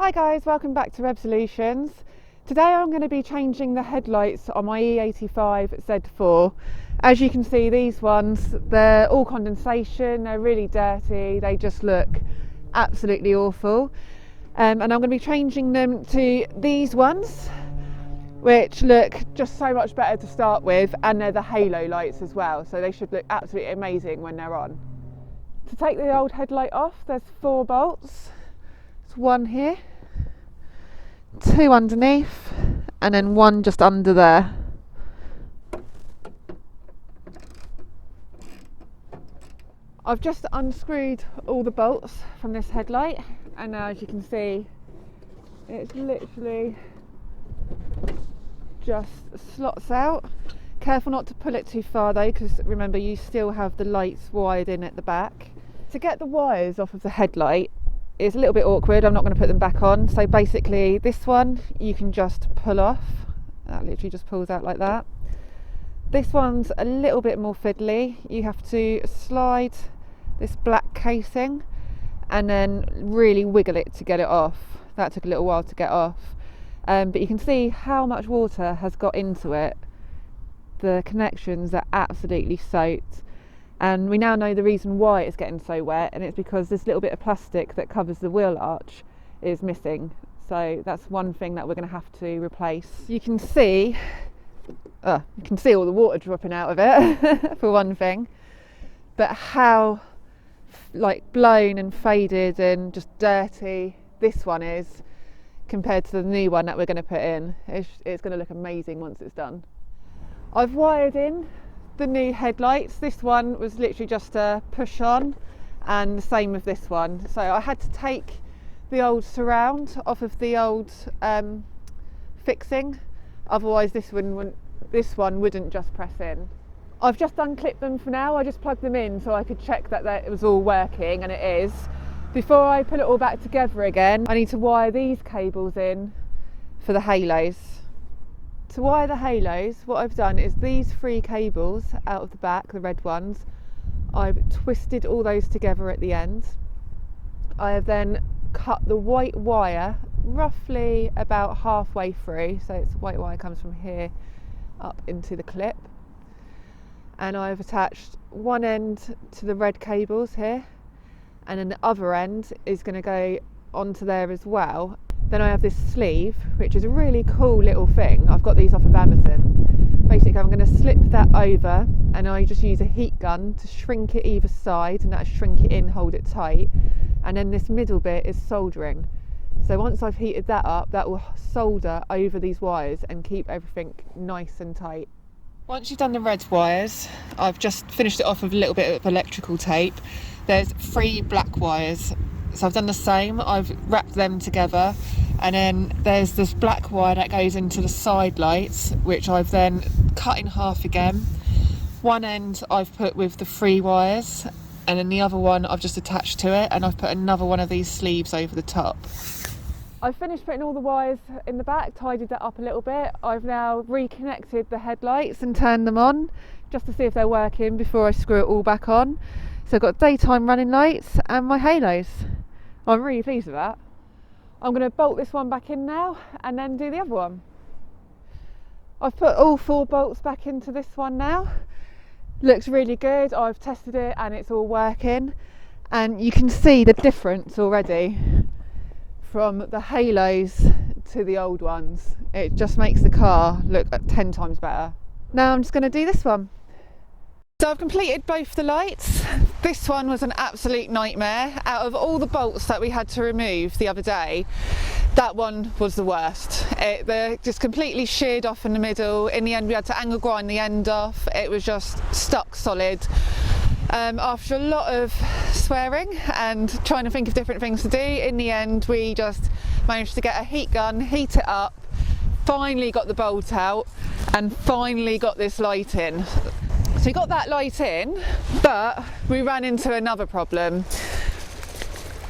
Hi guys, welcome back to Rev Solutions. Today I'm going to be changing the headlights on my E85 Z4. As you can see, these ones, they're all condensation, they're really dirty, they just look absolutely awful. And I'm going to be changing them to these ones, which look just so much better to start with, and they're the halo lights as well, so they should look absolutely amazing when they're on. To take the old headlight off, there's 4 bolts. There's one here, 2 underneath, and then 1 just under there. I've just unscrewed all the bolts from this headlight, and now as you can see, it's literally just slots out. Careful not to pull it too far though, because remember you still have the lights wired in at the back. To get the wires off of the headlight is a little bit awkward. I'm not going to put them back on. So basically this one you can just pull off. That literally just pulls out like that. This one's a little bit more fiddly. You have to slide this black casing and then really wiggle it to get it off. That took a little while to get off. But you can see how much water has got into it. The connections are absolutely soaked. And we now know the reason why it's getting so wet, and it's because this little bit of plastic that covers the wheel arch is missing. So that's one thing that we're going to have to replace. You can see all the water dropping out of it for one thing, but how like blown and faded and just dirty this one is compared to the new one that we're going to put in. It's going to look amazing once it's done. I've wired in the new headlights. This one was literally just a push on, and the same with this one. So I had to take the old surround off of the old fixing, otherwise this one wouldn't just press in. I've just unclipped them for now. I just plugged them in so I could check that it was all working, and it is. Before I put it all back together again, I need to wire these cables in for the halos. To wire the halos, what I've done is these 3 cables out of the back, the red ones, I've twisted all those together at the end. I have then cut the white wire roughly about halfway through, so it's white wire comes from here up into the clip, and I've attached one end to the red cables here, and then the other end is going to go onto there as well. Then I have this sleeve, which is a really cool little thing. I've got these off of Amazon. Basically, I'm going to slip that over, and I just use a heat gun to shrink it either side, and that'll shrink it in, hold it tight. And then this middle bit is soldering. So once I've heated that up, that will solder over these wires and keep everything nice and tight. Once you've done the red wires, I've just finished it off with a little bit of electrical tape. There's 3 black wires. So I've done the same, I've wrapped them together, and then there's this black wire that goes into the side lights, which I've then cut in half again. One end I've put with the 3 wires, and then the other one I've just attached to it, and I've put another one of these sleeves over the top. I've finished putting all the wires in the back, tidied that up a little bit. I've now reconnected the headlights and turned them on, just to see if they're working before I screw it all back on. So I've got daytime running lights and my halos. I'm really pleased with that. I'm going to bolt this one back in now and then do the other one. I've put all 4 bolts back into this one now. Looks really good. I've tested it and it's all working, and you can see the difference already from the halos to the old ones. It just makes the car look 10 times better. Now I'm just going to do this one. So I've completed both the lights. This one was an absolute nightmare. Out of all the bolts that we had to remove the other day, that one was the worst. They're just completely sheared off in the middle. In the end we had to angle grind the end off. It was just stuck solid. After a lot of swearing and trying to think of different things to do, in the end we just managed to get a heat gun, heat it up, finally got the bolt out, and finally got this light in. So we got that light in, but we ran into another problem.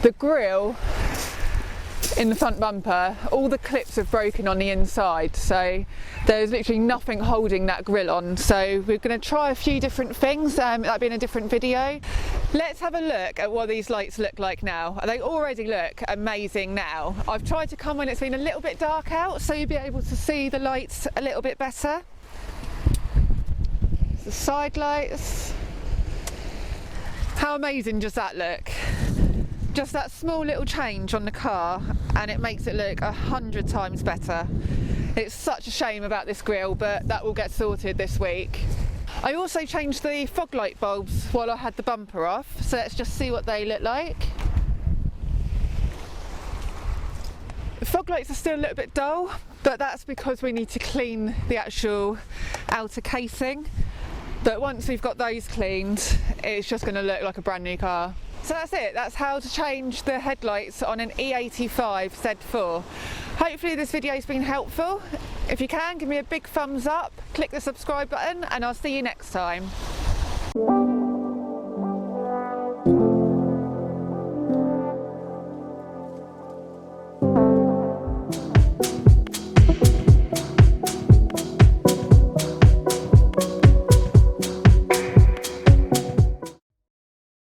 The grille in the front bumper, all the clips have broken on the inside, so there's literally nothing holding that grille on. So we're going to try a few different things, that'll be in a different video. Let's have a look at what these lights look like now. They already look amazing now. I've tried to come when it's been a little bit dark out, so you'll be able to see the lights a little bit better. The side lights. How amazing does that look? Just that small little change on the car and it makes it look 100 times better. It's such a shame about this grille, but that will get sorted this week. I also changed the fog light bulbs while I had the bumper off, so let's just see what they look like. The fog lights are still a little bit dull, but that's because we need to clean the actual outer casing. But once we've got those cleaned, it's just going to look like a brand new car. So that's it, that's how to change the headlights on an E85 Z4. Hopefully this video's been helpful. If you can, give me a big thumbs up, click the subscribe button, and I'll see you next time.